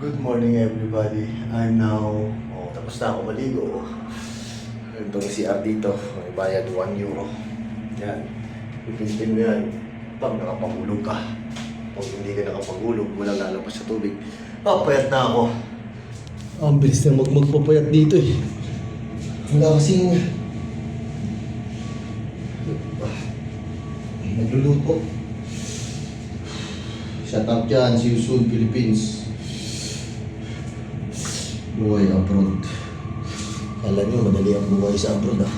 Good morning everybody. I'm now, tapos na ako maligo. Itong CR dito, may bayad 1 euro. Yan, pipintin mo yan pag nakapagulog ka. Pag hindi ka nakapagulog, walang lalabas sa tubig. Payat na ako. Ang bilis na magpapayat dito eh. Wala kasing nagluluto. Shout out dyan, see you soon, Philippines. Buhay abroad. Alam nyo, madali ang buhay sa abroad ah.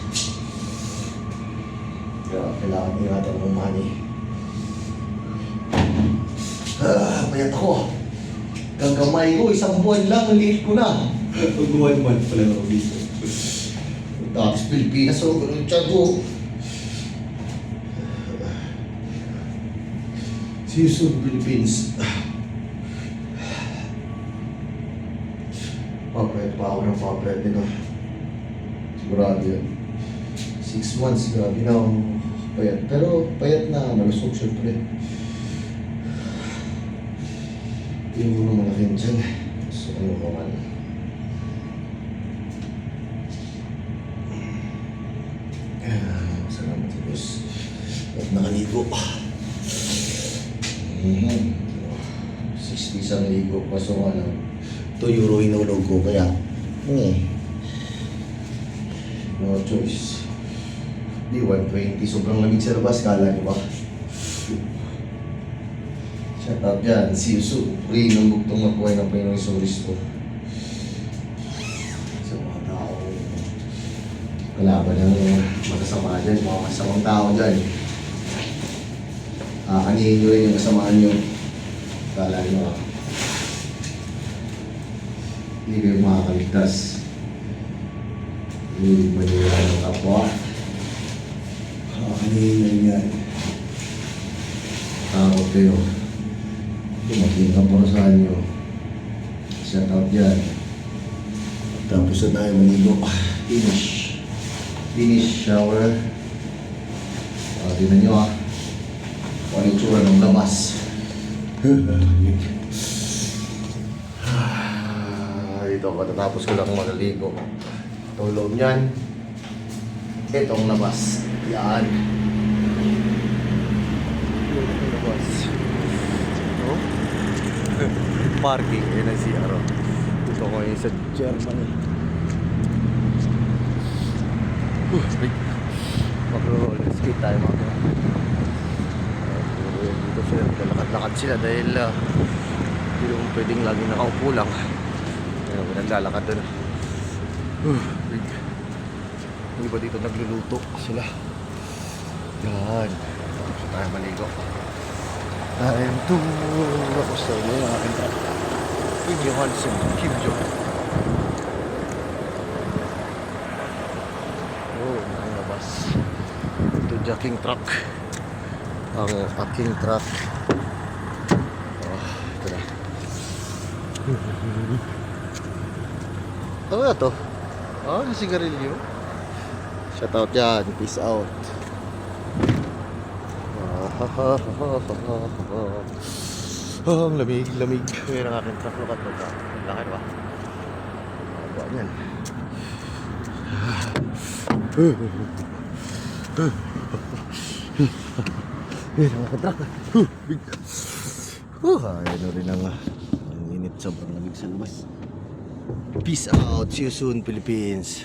Kaya kailangan ingatan ng money. Payat ako. Gagamay ko, 1 buwan lang, liit ko na. Mag-1 month pala ako dito. Tapos Pilipinas ako, ganun tiyan ko. See you soon, Philippines. Papayat pa ako ng papayat nito. Sigurado yan. 6 months, grabe na akong payat. Pero payat na, malusog syempre. Yung ulo malaking dyan. So ano ko man. Salamat sa Diyos. At nakaligo. 60 isang ligo. Kaso ano, 2 euro hinulog ko. Kaya, no choice. Di 120. Sobrang lamig sa labas. Kala niyo ba? Shout out dyan. See you soon. Free ng bugtong magbuhay ng Pinoy Solis ko. Sa mga tao. Kalaban ng makasama dyan. Mga masamang tao dyan. Anihin nyo rin yung kasamaan nyo. Kala nyo hindi kayo makakaligtas. Hindi manila ng kapwa. Anihin nyo yan. Takot kayo. Dumating ang parusahan nyo. Shout out dyan. Tapos na tayo maligo. Finish shower. Tignan nyo kung ano yung tsura ng labas. Dito matatapos ko lang magaligo. Itong loob niyan. Itong labas. Yan. Itong labas. Ito. Parking. Yan ang CR. Ito ko yung sa Germany. Mag-roll skate tayo mga. Dito sila, naglalakad-lakad sila dahil hindi naman pwedeng laging nakaupo lang. Kaya naglalakad doon. Hindi ba dito nagluluto sila? Yan. Tapos tayo maligo. Time to tapos tayo yung aking truck. Kim Johansson, Kim Jo. Ang labas. Ito jacking truck. Ang aking truck. Ito na. Ano na to? Yung sigarilyo. Shout out yan. Peace out. Ang lamig. Ngayon ang aking truck. Lukat mo ba? Ang laki ba? Ba yan? Yan ang katrak. Big. Ayun rin ang init. Sobrang lamig sa labas. Peace out. See you soon, Philippines.